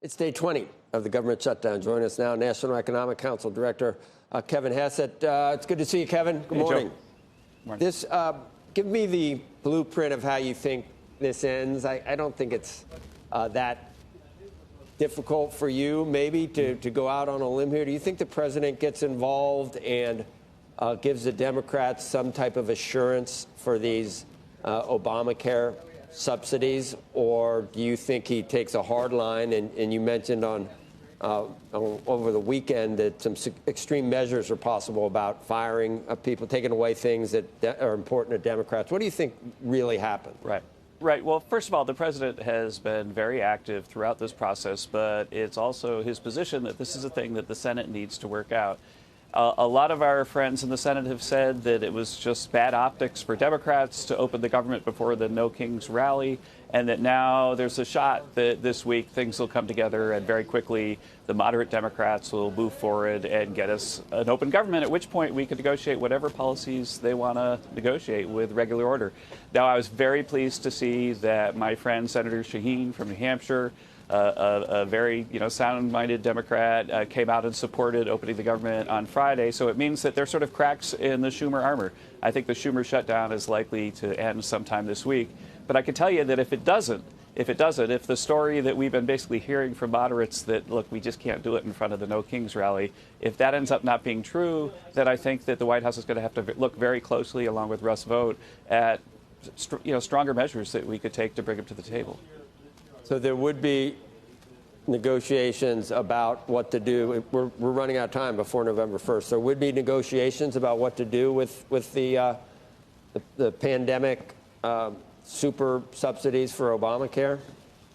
It's day 20 of the government shutdown. Joining us now, National Economic Council Director Kevin Hassett. It's good to see you, Kevin. Good morning. Morning. Give me the blueprint of how you think this ends. I don't think it's that difficult for you, maybe, to go out on a limb here. Do you think the president gets involved and gives the Democrats some type of assurance for these Obamacare subsidies, or do you think he takes a hard line? And you mentioned over the weekend that some extreme measures are possible about firing people, taking away things that are important to Democrats. What do you think really happened? Right. Well, first of all, the president has been very active throughout this process, but it's also his position that this is a thing that the Senate needs to work out. A lot of our friends in the Senate have said that it was just bad optics for Democrats to open the government before the No Kings rally, and that now there's a shot that this week things will come together and very quickly the moderate Democrats will move forward and get us an open government, at which point we could negotiate whatever policies they want to negotiate with regular order. Now, I was very pleased to see that my friend Senator Shaheen from New Hampshire, a very sound-minded Democrat, came out and supported opening the government on Friday. So it means that there's sort of cracks in the Schumer armor. I think the Schumer shutdown is likely to end sometime this week. But I can tell you that if the story that we've been basically hearing from moderates that, look, we just can't do it in front of the No Kings rally, if that ends up not being true, then I think that the White House is going to have to look very closely, along with Russ Vought, at stronger measures that we could take to bring him to the table. So there would be negotiations about what to do. We're running out of time before November 1st. There would be negotiations about what to do with the pandemic super subsidies for Obamacare.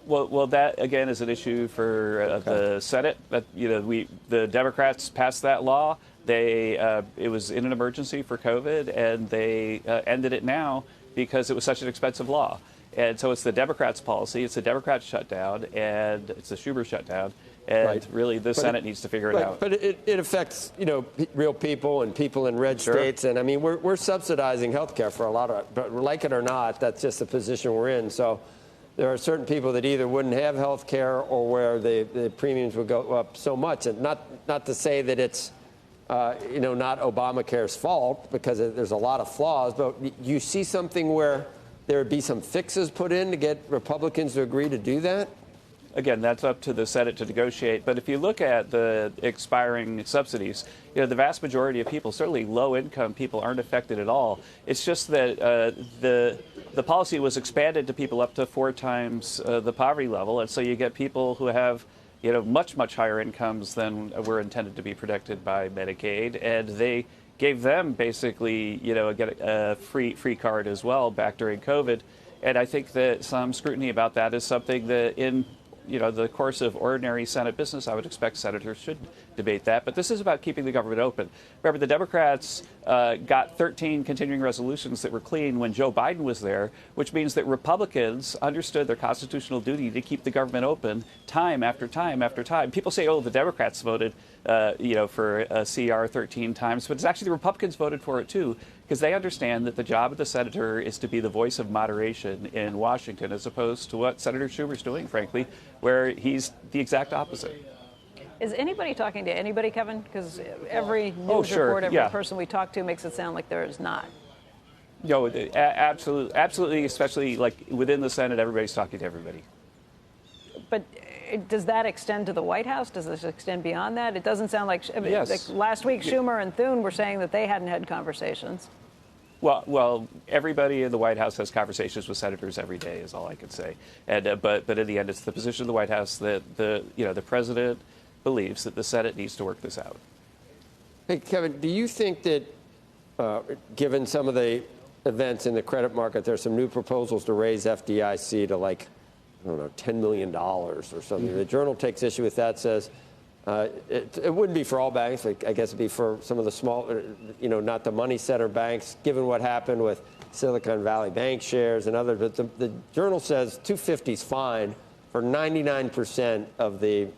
Well, that again is an issue for the Senate. The Democrats passed that law. It was in an emergency for COVID, and they ended it now because it was such an expensive law. And so it's the Democrats' policy, it's the Democrats' shutdown, and it's the Schumer shutdown. And really, the Senate needs to figure it out. But it affects, real people and people in red states. And I mean, we're subsidizing health care for a lot of, but like it or not, that's just the position we're in. So there are certain people that either wouldn't have health care or where the premiums would go up so much. And not to say that it's, not Obamacare's fault, because there's a lot of flaws, but you see something where there would be some fixes put in to get Republicans to agree to do that? Again, that's up to the Senate to negotiate. But if you look at the expiring subsidies, the vast majority of people, certainly low-income people, aren't affected at all. It's just that the policy was expanded to people up to 4 times the poverty level, and so you get people who have much, much higher incomes than were intended to be protected by Medicaid, and they gave them basically, a free card as well back during COVID. And I think that some scrutiny about that is something that in the course of ordinary Senate business, I would expect senators should debate that. But this is about keeping the government open. Remember, the Democrats got 13 continuing resolutions that were clean when Joe Biden was there, which means that Republicans understood their constitutional duty to keep the government open time after time after time. People say, oh, the Democrats voted for CR 13 times, but it's actually the Republicans voted for it, too, because they understand that the job of the senator is to be the voice of moderation in Washington, as opposed to what Senator Schumer's doing, frankly, where he's the exact opposite. Is anybody talking to anybody, Kevin? Because every news report, every person we talk to makes it sound like there is not. Absolutely, especially like within the Senate, everybody's talking to everybody. But does that extend to the White House? Does this extend beyond that? It doesn't sound like, yes. Like last week, Schumer and Thune were saying that they hadn't had conversations. Well, everybody in the White House has conversations with senators every day, is all I can say. And but in the end, it's the position of the White House that the president believes that the Senate needs to work this out. Hey, Kevin, do you think that, given some of the events in the credit market, there's some new proposals to raise FDIC to $10 million or something? Mm-hmm. The Journal takes issue with that, says it wouldn't be for all banks. I guess it'd be for some of the small, not the money center banks, given what happened with Silicon Valley Bank shares and others. But the Journal says $250 is fine for 99% of the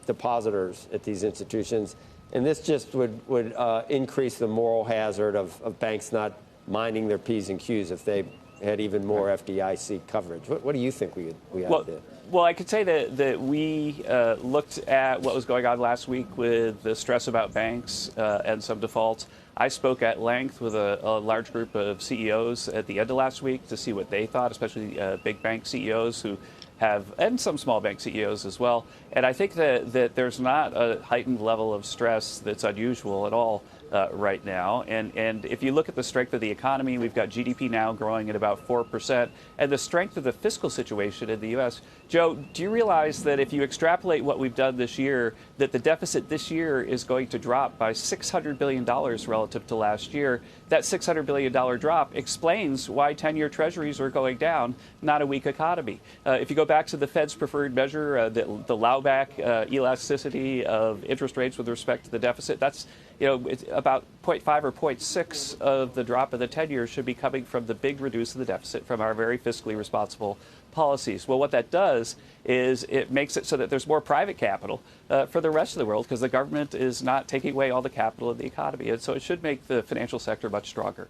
depositors at these institutions. And this just would increase the moral hazard of banks not minding their P's and Q's if they had even more FDIC coverage. What do you think we ought to do? Well, I could say that we looked at what was going on last week with the stress about banks and some defaults. I spoke at length with a large group of CEOs at the end of last week to see what they thought, especially big bank CEOs who have, and some small bank CEOs as well. And I think that there's not a heightened level of stress that's unusual at all right now. And if you look at the strength of the economy, we've got GDP now growing at about 4%, and the strength of the fiscal situation in the U.S. Joe, do you realize that if you extrapolate what we've done this year, that the deficit this year is going to drop by $600 billion relative to last year? That $600 billion drop explains why 10-year treasuries are going down, not a weak economy. If you go back to the Fed's preferred measure, the Lauback elasticity of interest rates with respect to the deficit, that's it's about 0.5 or 0.6 of the drop of the 10-year should be coming from the big reduce of the deficit from our very fiscally responsible policies. Well, what that does is it makes it so that there's more private capital for the rest of the world because the government is not taking away all the capital of the economy. And so it should make the financial sector much stronger.